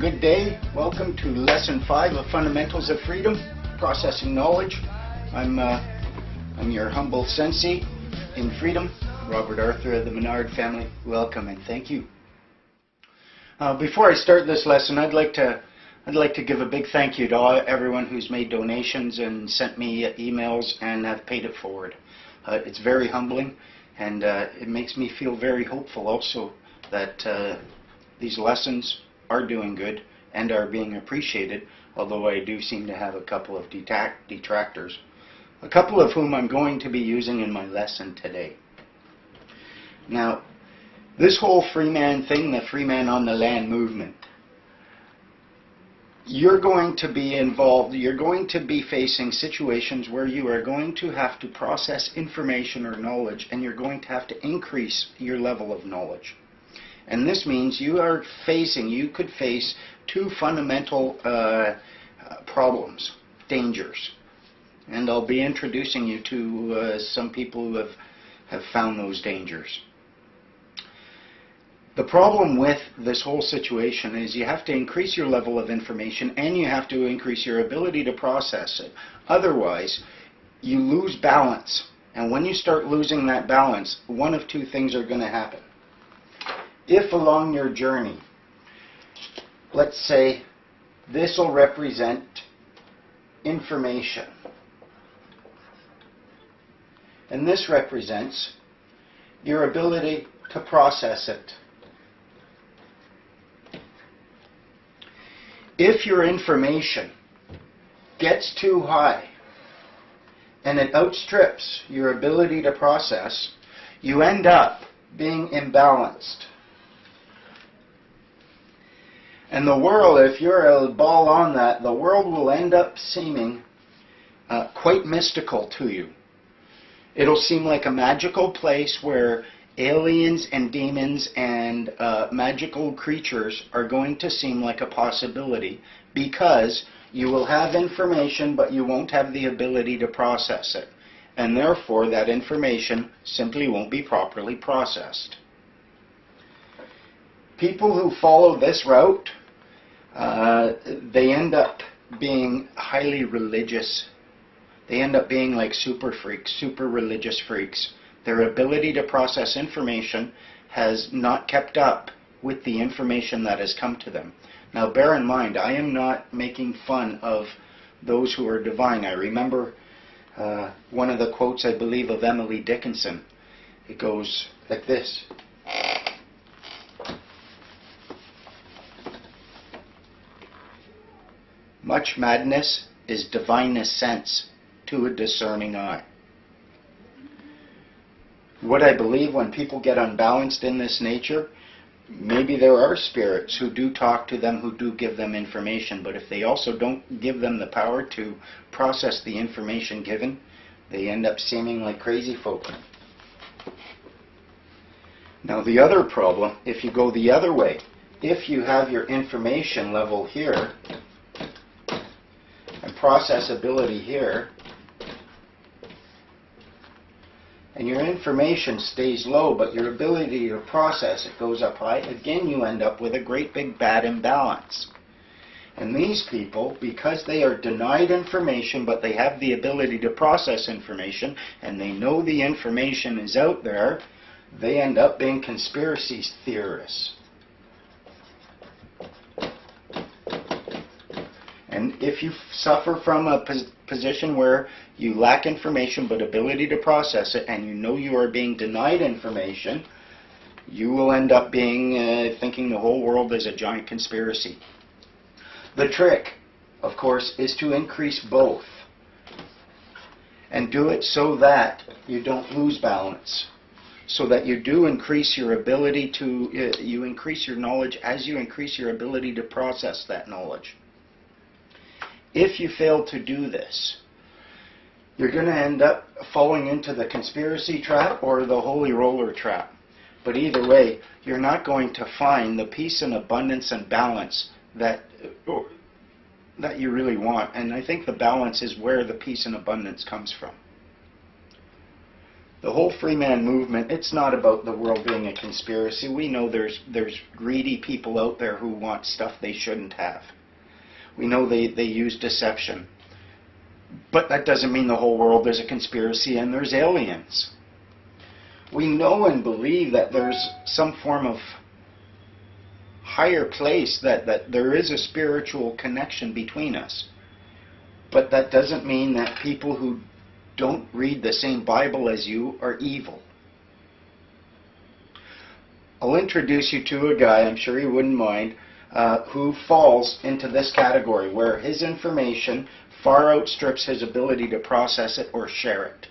Good day. Welcome to Lesson 5 of Fundamentals of Freedom, Processing Knowledge. I'm your humble sensei in freedom, Robert Arthur of the Menard family. Welcome and thank you. Before I start this lesson, I'd like to give a big thank you to everyone who's made donations and sent me emails and have paid it forward. It's very humbling, and it makes me feel very hopeful also that these lessons are doing good and are being appreciated, although I do seem to have a couple of detractors, a couple of whom I'm going to be using in my lesson today. Now, this whole free man thing, the free man on the land movement, you're going to be involved, you're going to be facing situations where you are going to have to process information or knowledge, and you're going to have to increase your level of knowledge. And this means you could face two fundamental problems, dangers. And I'll be introducing you to some people who have found those dangers. The problem with this whole situation is you have to increase your level of information and you have to increase your ability to process it. Otherwise, you lose balance. And when you start losing that balance, one of two things are going to happen. If along your journey, let's say this will represent information, and this represents your ability to process it. If your information gets too high and it outstrips your ability to process, you end up being imbalanced. And the world, if you're a ball on that, the world will end up seeming quite mystical to you. It'll seem like a magical place where aliens and demons and magical creatures are going to seem like a possibility, because you will have information but you won't have the ability to process it. And therefore that information simply won't be properly processed. People who follow this route, they end up being highly religious. They end up being like super freaks, super religious freaks. Their ability to process information has not kept up with the information that has come to them. Now bear in mind, I am not making fun of those who are divine. I remember one of the quotes, I believe, of Emily Dickinson. It goes like this. Much madness is divinest sense to a discerning eye. What I believe, when people get unbalanced in this nature, maybe there are spirits who do talk to them, who do give them information, but if they also don't give them the power to process the information given, they end up seeming like crazy folk. Now the other problem, if you go the other way, if you have your information level here, and processability here, and your information stays low, but your ability to process it goes up high, again you end up with a great big bad imbalance. And these people, because they are denied information, but they have the ability to process information, and they know the information is out there, they end up being conspiracy theorists. And if you suffer from a position where you lack information but ability to process it, and you know you are being denied information, you will end up being thinking the whole world is a giant conspiracy. The trick, of course, is to increase both, and do it so that you don't lose balance, so that you do increase your ability to, you increase your knowledge as you increase your ability to process that knowledge. If you fail to do this, you're going to end up falling into the conspiracy trap or the holy roller trap. But either way, you're not going to find the peace and abundance and balance that you really want. And I think the balance is where the peace and abundance comes from. The whole free man movement, it's not about the world being a conspiracy. We know there's greedy people out there who want stuff they shouldn't have. We know they use deception. But that doesn't mean the whole world is a conspiracy and there's aliens. We know and believe that there's some form of higher place, that there is a spiritual connection between us. But that doesn't mean that people who don't read the same Bible as you are evil. I'll introduce you to a guy, I'm sure he wouldn't mind, who falls into this category, where his information far outstrips his ability to process it or share it.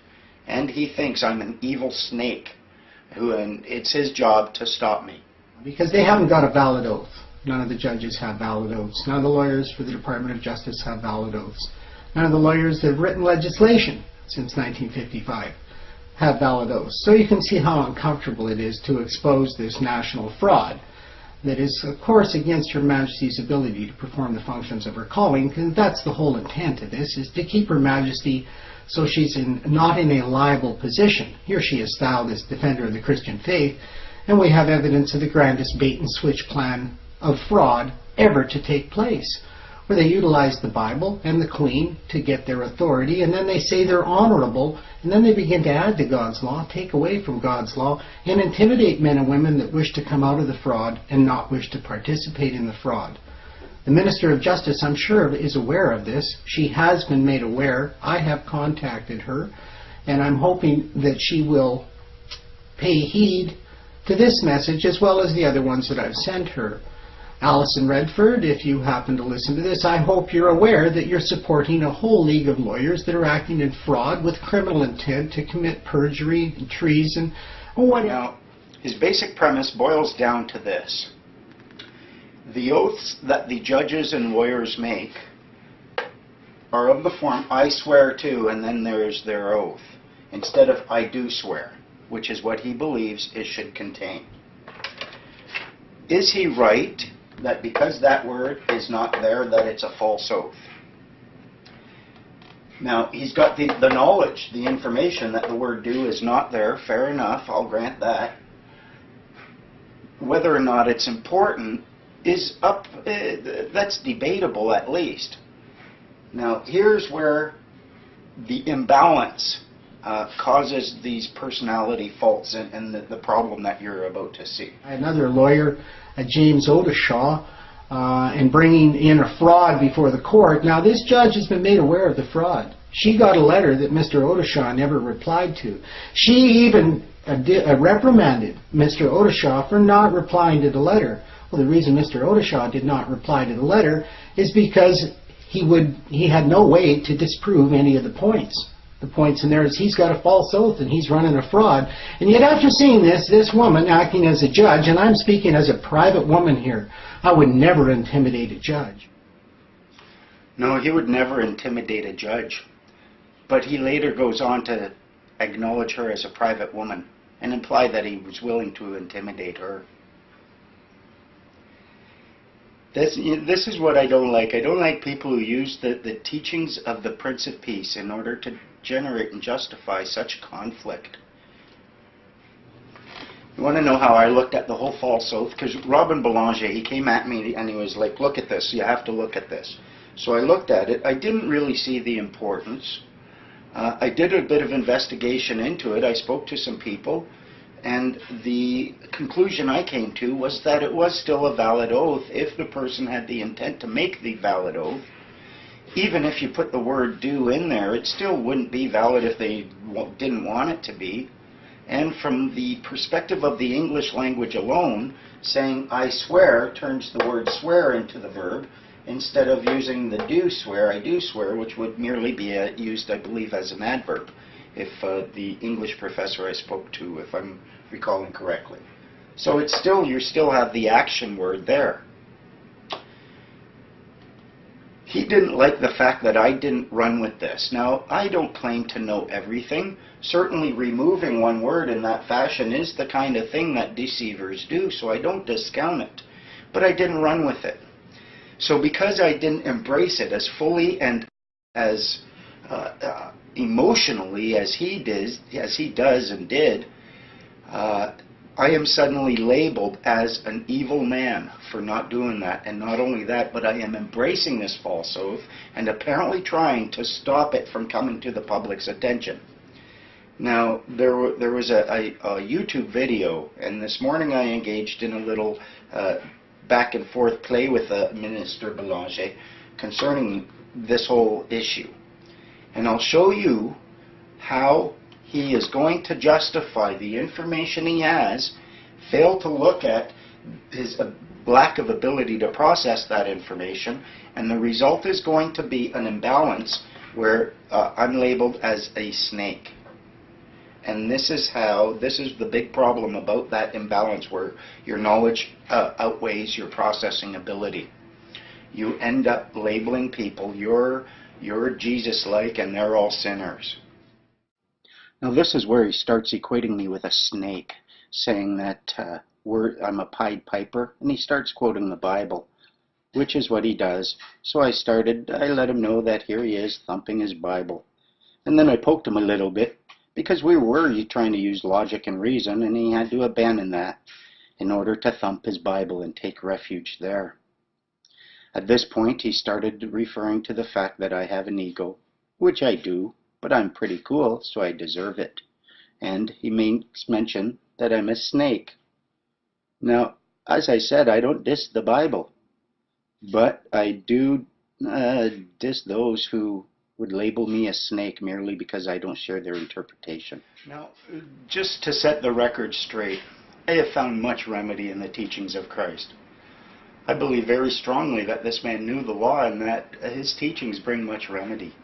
And he thinks I'm an evil snake, and it's his job to stop me. Because they haven't got a valid oath. None of the judges have valid oaths. None of the lawyers for the Department of Justice have valid oaths. None of the lawyers that have written legislation since 1955 have valid oaths. So you can see how uncomfortable it is to expose this national fraud that is, of course, against Her Majesty's ability to perform the functions of her calling, because that's the whole intent of this, is to keep Her Majesty so she's not in a liable position. Here she is styled as defender of the Christian faith, and we have evidence of the grandest bait-and-switch plan of fraud ever to take place, where they utilize the Bible and the Queen to get their authority, and then they say they're honorable, and then they begin to add to God's law, take away from God's law, and intimidate men and women that wish to come out of the fraud and not wish to participate in the fraud. The Minister of Justice, I'm sure, is aware of this. She has been made aware. I have contacted her, and I'm hoping that she will pay heed to this message as well as the other ones that I've sent her. Alison Redford, if you happen to listen to this, I hope you're aware that you're supporting a whole league of lawyers that are acting in fraud with criminal intent to commit perjury and treason. Now, his basic premise boils down to this. The oaths that the judges and lawyers make are of the form, I swear to, and then there's their oath, instead of I do swear, which is what he believes it should contain. Is he right that because that word is not there, that it's a false oath? Now, he's got the knowledge, the information that the word do is not there. Fair enough, I'll grant that. Whether or not it's important is up, that's debatable at least. Now, here's where the imbalance causes these personality faults and the problem that you're about to see. Another lawyer, James Odeshaw, and bringing in a fraud before the court. Now, this judge has been made aware of the fraud. She got a letter that Mr. Odeshaw never replied to. She even reprimanded Mr. Odeshaw for not replying to the letter. Well, the reason Mr. Odeshaw did not reply to the letter is because he had no way to disprove any of the points. The points in there is he's got a false oath and he's running a fraud. And yet after seeing this woman acting as a judge, and I'm speaking as a private woman here, I would never intimidate a judge. No, he would never intimidate a judge. But he later goes on to acknowledge her as a private woman and imply that he was willing to intimidate her. This is what I don't like. I don't like people who use the teachings of the Prince of Peace in order to generate and justify such conflict. You want to know how I looked at the whole false oath? Because Robin Boulanger, he came at me and he was like, look at this, you have to look at this. So I looked at it. I didn't really see the importance. I did a bit of investigation into it. I spoke to some people. And the conclusion I came to was that it was still a valid oath if the person had the intent to make the valid oath. Even if you put the word do in there, it still wouldn't be valid if they didn't want it to be. And from the perspective of the English language alone, saying I swear turns the word swear into the verb, instead of using the do swear, I do swear, which would merely be used, I believe, as an adverb, if the English professor I spoke to, if I'm recalling correctly. So it's still, you still have the action word there. He didn't like the fact that I didn't run with this. Now, I don't claim to know everything. Certainly removing one word in that fashion is the kind of thing that deceivers do, so I don't discount it. But I didn't run with it. So because I didn't embrace it as fully and as emotionally as he does and did, I am suddenly labeled as an evil man for not doing that. And not only that, but I am embracing this false oath and apparently trying to stop it from coming to the public's attention. Now, there was a YouTube video, and this morning I engaged in a little back and forth play with Minister Belanger concerning this whole issue. And I'll show you how he is going to justify the information he has, fail to look at his lack of ability to process that information, and the result is going to be an imbalance where I'm labeled as a snake. And this is the big problem about that imbalance, where your knowledge outweighs your processing ability. You end up labeling people, you're Jesus-like and they're all sinners. Now this is where he starts equating me with a snake, saying that I'm a Pied Piper, and he starts quoting the Bible, which is what he does. So I let him know that here he is thumping his Bible. And then I poked him a little bit, because we were trying to use logic and reason, and he had to abandon that in order to thump his Bible and take refuge there. At this point, he started referring to the fact that I have an ego, which I do, but I'm pretty cool, so I deserve it. And he makes mention that I'm a snake. Now, as I said, I don't diss the Bible, but I do diss those who would label me a snake merely because I don't share their interpretation. Now, just to set the record straight, I have found much remedy in the teachings of Christ. I believe very strongly that this man knew the law and that his teachings bring much remedy.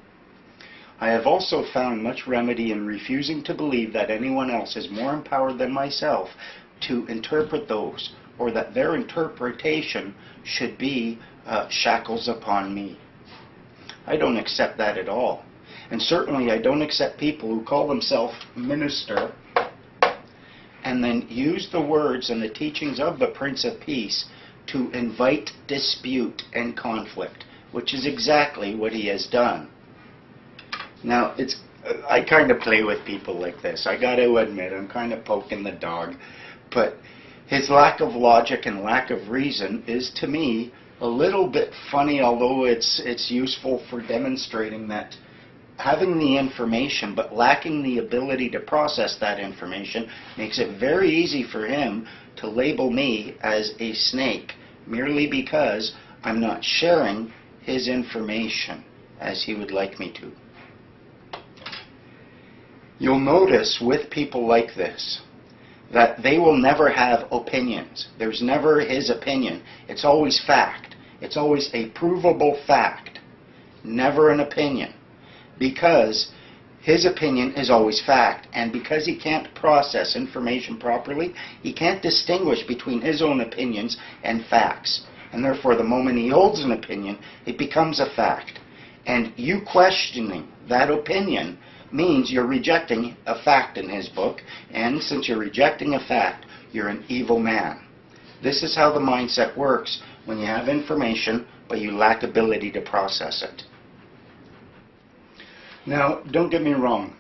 I have also found much remedy in refusing to believe that anyone else is more empowered than myself to interpret those, or that their interpretation should be shackles upon me. I don't accept that at all. And certainly I don't accept people who call themselves minister and then use the words and the teachings of the Prince of Peace to invite dispute and conflict, which is exactly what he has done. Now, I kind of play with people like this. I got to admit, I'm kind of poking the dog. But his lack of logic and lack of reason is, to me, a little bit funny, although it's useful for demonstrating that having the information but lacking the ability to process that information makes it very easy for him to label me as a snake merely because I'm not sharing his information as he would like me to. You'll notice with people like this that they will never have opinions. There's never his opinion. It's always fact. It's always a provable fact, never an opinion, because his opinion is always fact, and because he can't process information properly, he can't distinguish between his own opinions and facts. And therefore, the moment he holds an opinion, it becomes a fact. And you questioning that opinion means you're rejecting a fact in his book, and since you're rejecting a fact, you're an evil man. This is how the mindset works when you have information, but you lack ability to process it. Now, don't get me wrong.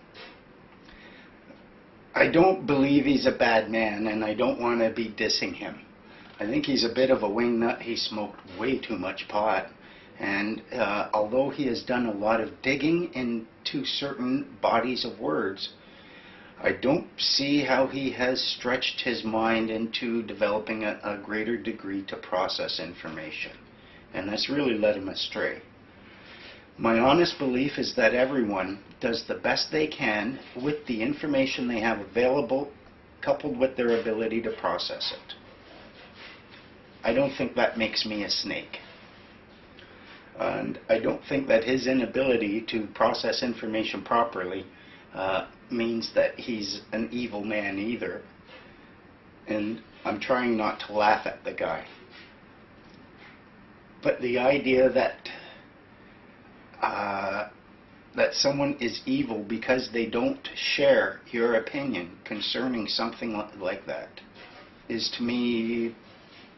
I don't believe he's a bad man, and I don't want to be dissing him. I think he's a bit of a wingnut. He smoked way too much pot. And although he has done a lot of digging into certain bodies of words, I don't see how he has stretched his mind into developing a greater degree to process information. And that's really led him astray. My honest belief is that everyone does the best they can with the information they have available, coupled with their ability to process it. I don't think that makes me a snake. And I don't think that his inability to process information properly means that he's an evil man either. And I'm trying not to laugh at the guy. But the idea that someone is evil because they don't share your opinion concerning something like that is, to me,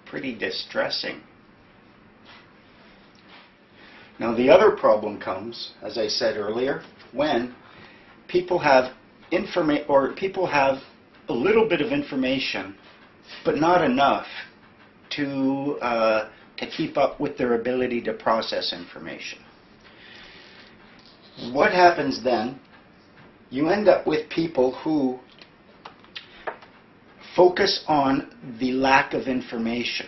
pretty distressing. Now, the other problem comes, as I said earlier, when people have people have a little bit of information, but not enough to keep up with their ability to process information. What happens then? You end up with people who focus on the lack of information.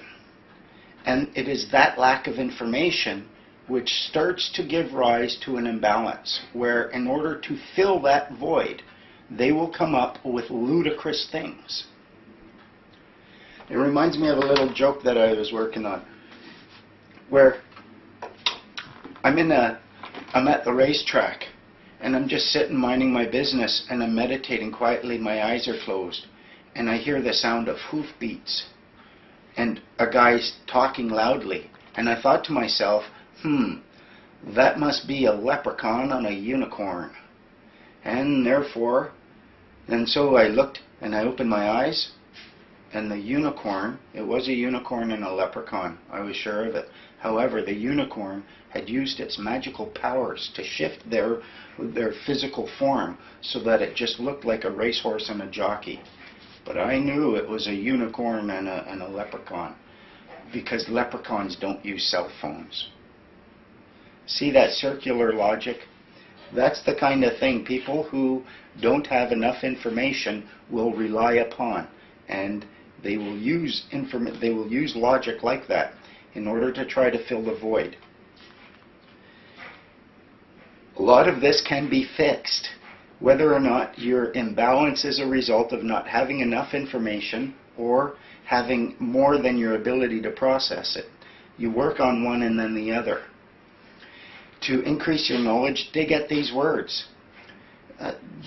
And it is that lack of information which starts to give rise to an imbalance, where in order to fill that void, they will come up with ludicrous things. It reminds me of a little joke that I was working on, where I'm at the racetrack, and I'm just sitting minding my business, and I'm meditating quietly, my eyes are closed, and I hear the sound of hoofbeats, and a guy's talking loudly, and I thought to myself, that must be a leprechaun on a unicorn. And therefore, and so I looked, and I opened my eyes, and the unicorn, it was a unicorn and a leprechaun, I was sure of it. However, the unicorn had used its magical powers to shift their physical form so that it just looked like a racehorse and a jockey. But I knew it was a unicorn and a leprechaun, because leprechauns don't use cell phones. See that circular logic? That's the kind of thing people who don't have enough information will rely upon, and they will use logic like that in order to try to fill the void. A lot of this can be fixed, whether or not your imbalance is a result of not having enough information or having more than your ability to process it. You work on one and then the other. To increase your knowledge, dig at these words.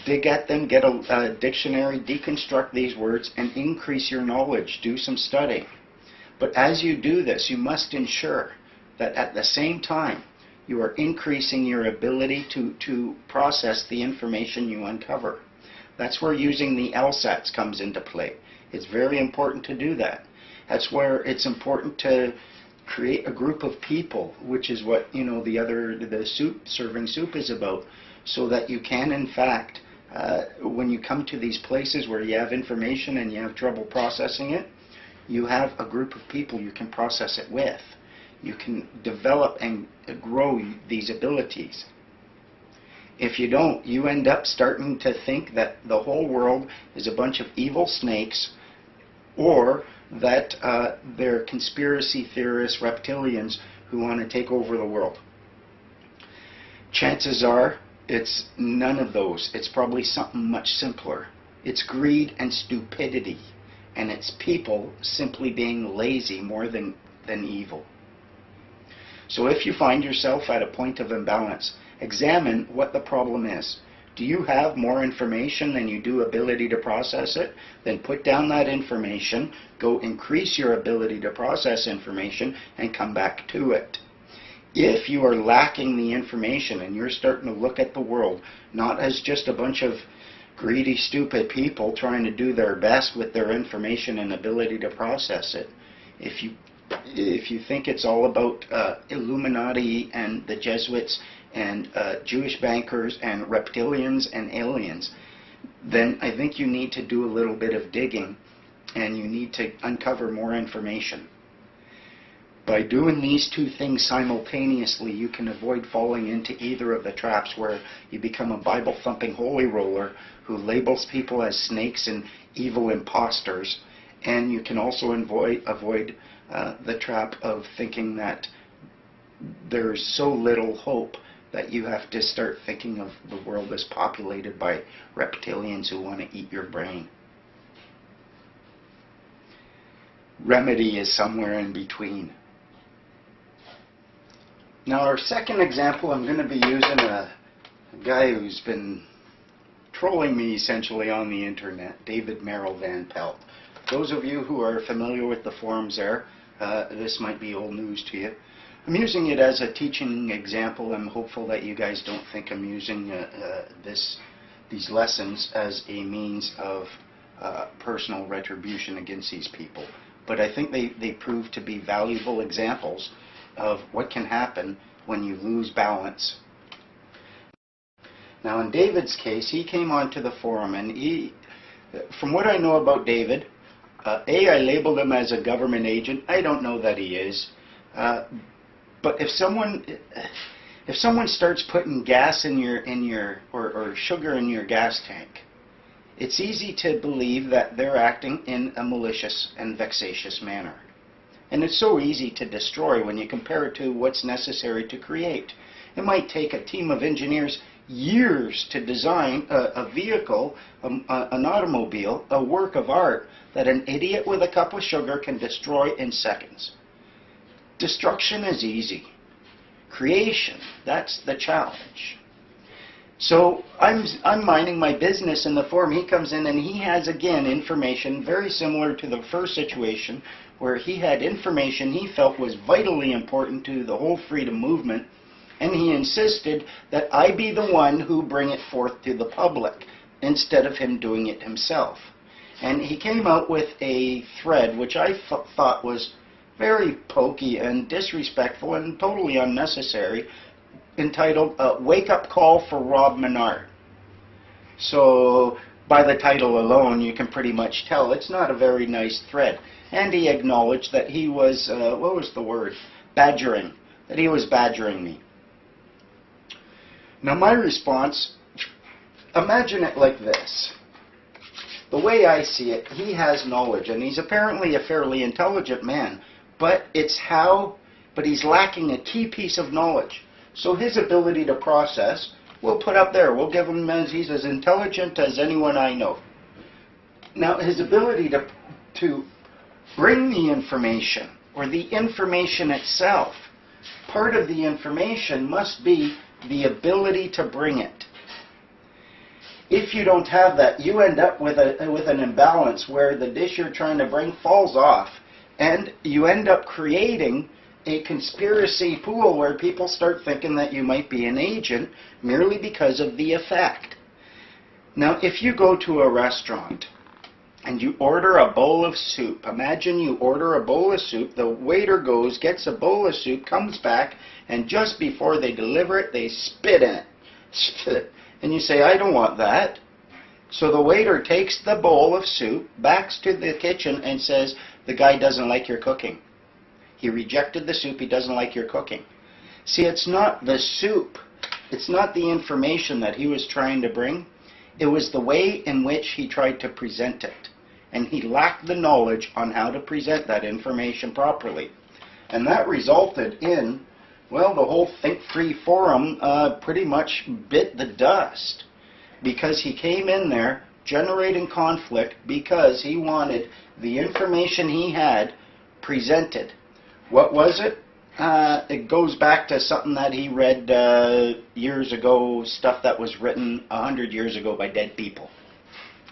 Dig at them, get a dictionary, deconstruct these words, and increase your knowledge. Do some studying. But as you do this, you must ensure that at the same time, you are increasing your ability to process the information you uncover. That's where using the LSATs comes into play. It's very important to do that. That's where it's important to create a group of people, which is what the serving soup is about, so that you can, in fact, when you come to these places where you have information and you have trouble processing it, you have a group of people you can process it with. You can develop and grow these abilities. If you don't, you end up starting to think that the whole world is a bunch of evil snakes, or that they're conspiracy theorists, reptilians who want to take over the world. Chances are it's none of those. It's probably something much simpler. It's greed and stupidity, and it's people simply being lazy more than evil. So if you find yourself at a point of imbalance, examine what the problem is. Do you have more information than you do ability to process it? Then put down that information, go increase your ability to process information, and come back to it. If you are lacking the information and you're starting to look at the world not as just a bunch of greedy, stupid people trying to do their best with their information and ability to process it, if you think it's all about Illuminati and the Jesuits and Jewish bankers and reptilians and aliens, then I think you need to do a little bit of digging and you need to uncover more information. By doing these two things simultaneously, you can avoid falling into either of the traps where you become a Bible-thumping holy roller who labels people as snakes and evil imposters, and you can also avoid the trap of thinking that there's so little hope that you have to start thinking of the world as populated by reptilians who want to eat your brain. Remedy is somewhere in between. Now our second example, I'm going to be using a guy who's been trolling me essentially on the internet, David Merrill Van Pelt. Those of you who are familiar with the forums there, this might be old news to you. I'm using it as a teaching example. I'm hopeful that you guys don't think I'm using these lessons as a means of personal retribution against these people. But I think they prove to be valuable examples of what can happen when you lose balance. Now in David's case, he came onto the forum, and from what I know about David, I labeled him as a government agent. I don't know that he is. But if someone starts putting gas in your or sugar in your gas tank, it's easy to believe that they're acting in a malicious and vexatious manner. And it's so easy to destroy when you compare it to what's necessary to create. It might take a team of engineers years to design a vehicle, an automobile, a work of art that an idiot with a cup of sugar can destroy in seconds. Destruction is easy. Creation, that's the challenge. So I'm minding my business in the forum. He comes in and he has, again, information very similar to the first situation, where he had information he felt was vitally important to the whole freedom movement, and he insisted that I be the one who bring it forth to the public instead of him doing it himself. And he came out with a thread which I thought was very pokey and disrespectful and totally unnecessary, entitled Wake Up Call for Rob Menard. So by the title alone you can pretty much tell it's not a very nice thread. And he acknowledged that he was, what was the word? Badgering. That he was badgering me. Now my response, imagine it like this. The way I see it, he has knowledge, and he's apparently a fairly intelligent man, but he's lacking a key piece of knowledge. So his ability to process, we'll put up there. We'll give him as he's as intelligent as anyone I know. Now his ability to bring the information, or the information itself, part of the information must be the ability to bring it. If you don't have that, you end up with an imbalance where the dish you're trying to bring falls off, and you end up creating a conspiracy pool where people start thinking that you might be an agent merely because of the effect. Now, if you go to a restaurant and you order a bowl of soup, imagine you order a bowl of soup, the waiter goes, gets a bowl of soup, comes back, and just before they deliver it, they spit in it. Spit. And you say, I don't want that. So the waiter takes the bowl of soup, backs to the kitchen, and says, the guy doesn't like your cooking. He rejected the soup, he doesn't like your cooking. See, it's not the soup, it's not the information that he was trying to bring. It was the way in which he tried to present it. And he lacked the knowledge on how to present that information properly. And that resulted in, well, the whole Think Free forum pretty much bit the dust. Because he came in there generating conflict because he wanted the information he had presented. What was it? It goes back to something that he read years ago, stuff that was written 100 years ago by dead people.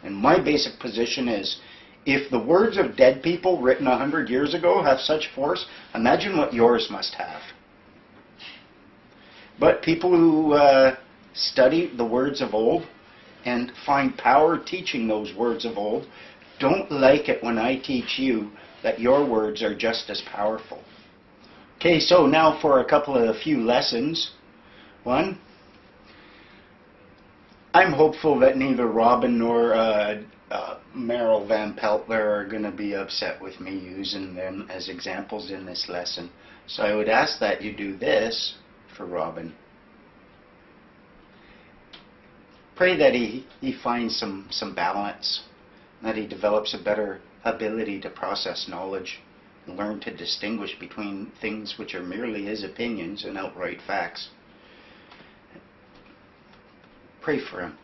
And my basic position is, if the words of dead people written 100 years ago have such force, imagine what yours must have. But people who study the words of old and find power teaching those words of old don't like it when I teach you that your words are just as powerful. Okay, so now for a few lessons. One, I'm hopeful that neither Robin nor Meryl Van Peltler are going to be upset with me using them as examples in this lesson. So I would ask that you do this for Robin. Pray that he finds some balance, that he develops a better ability to process knowledge, and learn to distinguish between things which are merely his opinions and outright facts. Pray for him.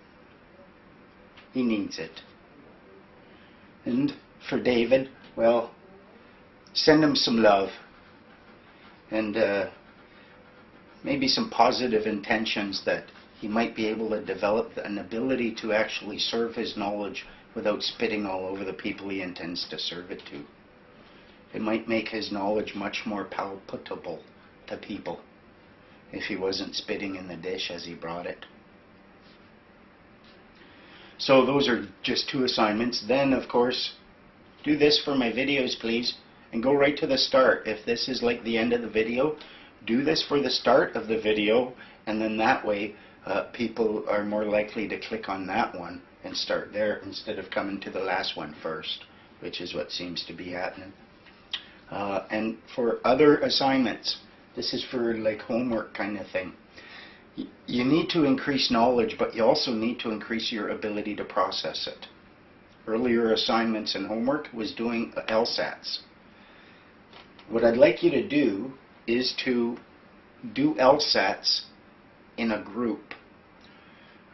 He needs it. And for David, well, send him some love and maybe some positive intentions that he might be able to develop an ability to actually serve his knowledge without spitting all over the people he intends to serve it to. It might make his knowledge much more palatable to people if he wasn't spitting in the dish as he brought it. So those are just 2 assignments. Then, of course, do this for my videos, please, and go right to the start. If this is like the end of the video, do this for the start of the video, and then that way people are more likely to click on that one and start there instead of coming to the last one first, which is what seems to be happening. And for other assignments, this is for like homework kind of thing. You need to increase knowledge, but you also need to increase your ability to process it. Earlier assignments and homework was doing LSATs. What I'd like you to do is to do LSATs in a group.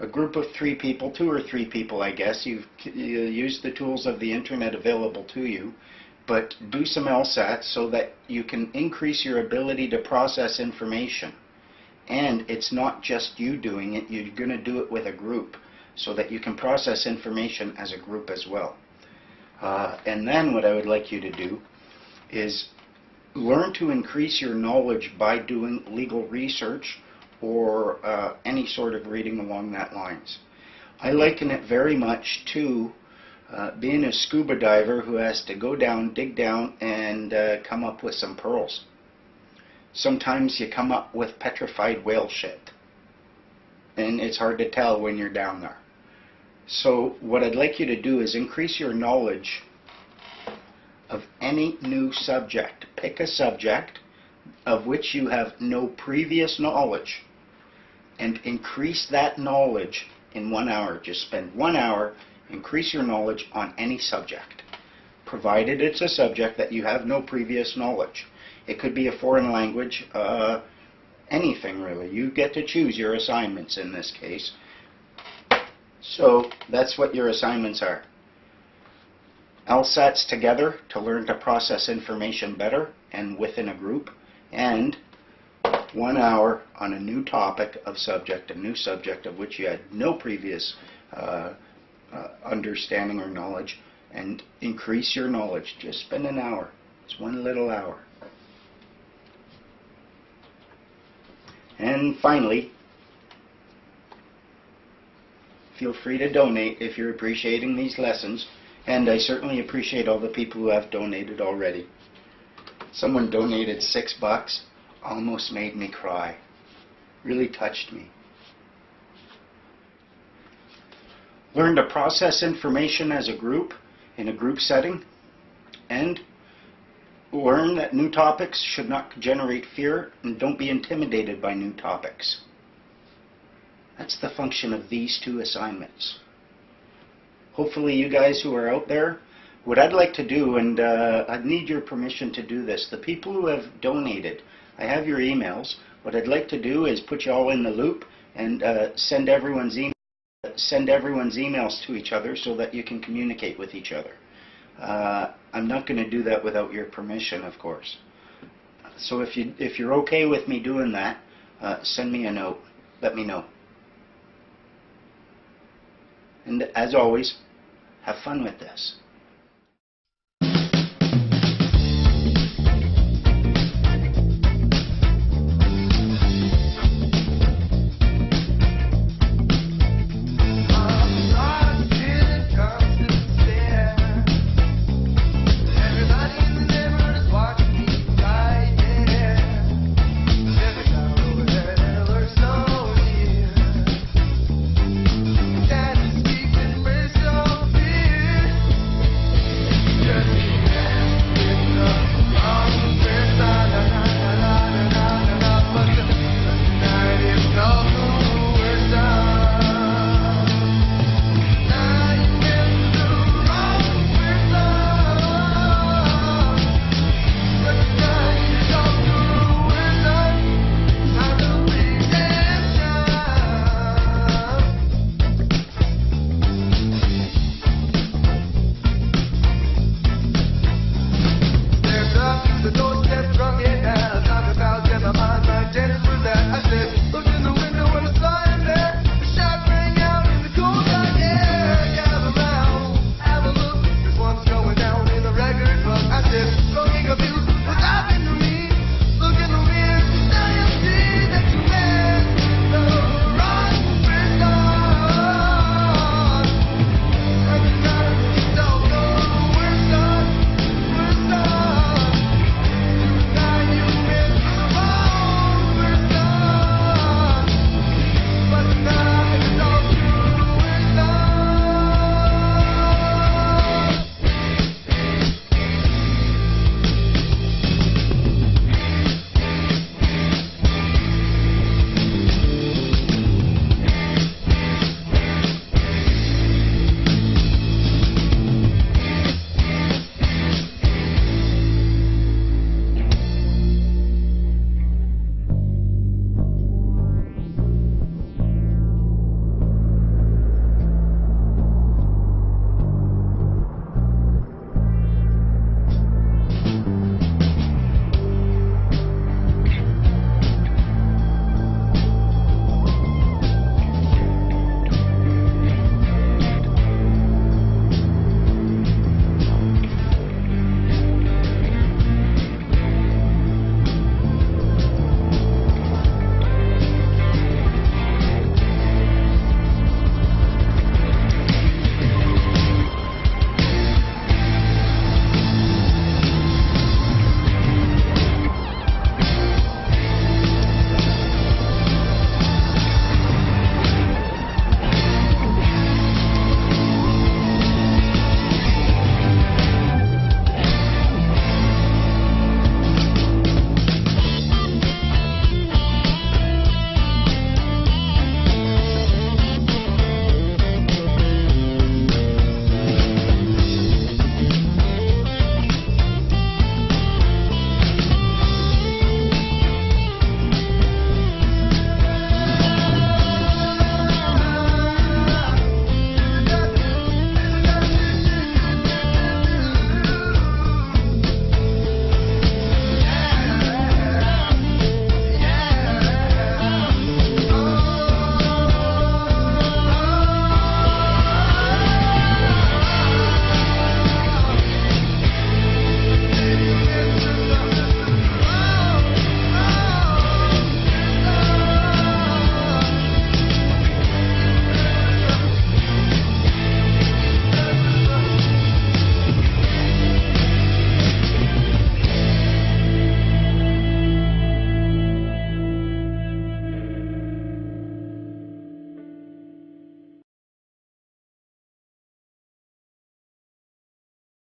A group of 3 people, 2 or 3 people, I guess. You use the tools of the internet available to you, but do some LSATs so that you can increase your ability to process information. And it's not just you doing it, you're going to do it with a group so that you can process information as a group as well. And then what I would like you to do is learn to increase your knowledge by doing legal research or any sort of reading along that lines. I liken it very much to being a scuba diver who has to go down, dig down, and come up with some pearls. Sometimes you come up with petrified whale shit, and it's hard to tell when you're down there. So what I'd like you to do is increase your knowledge of any new subject. Pick a subject of which you have no previous knowledge and increase that knowledge in 1 hour. Just spend 1 hour, increase your knowledge on any subject, provided it's a subject that you have no previous knowledge. It could be a foreign language, anything really. You get to choose your assignments in this case. So that's what your assignments are. LSATs together to learn to process information better and within a group, and 1 hour on a new topic of subject, a new subject of which you had no previous understanding or knowledge, and increase your knowledge. Just spend an hour. It's 1 little hour. And finally, feel free to donate if you're appreciating these lessons, and I certainly appreciate all the people who have donated already. Someone donated $6, almost made me cry. Really touched me. Learn to process information as a group, in a group setting, and learn that new topics should not generate fear, and don't be intimidated by new topics. That's the function of these 2 assignments. Hopefully you guys who are out there, what I'd like to do, and I'd need your permission to do this, the people who have donated, I have your emails. What I'd like to do is put you all in the loop and send everyone's emails to each other so that you can communicate with each other. I'm not going to do that without your permission, of course. So if you're okay with me doing that, send me a note. Let me know. And as always, have fun with this.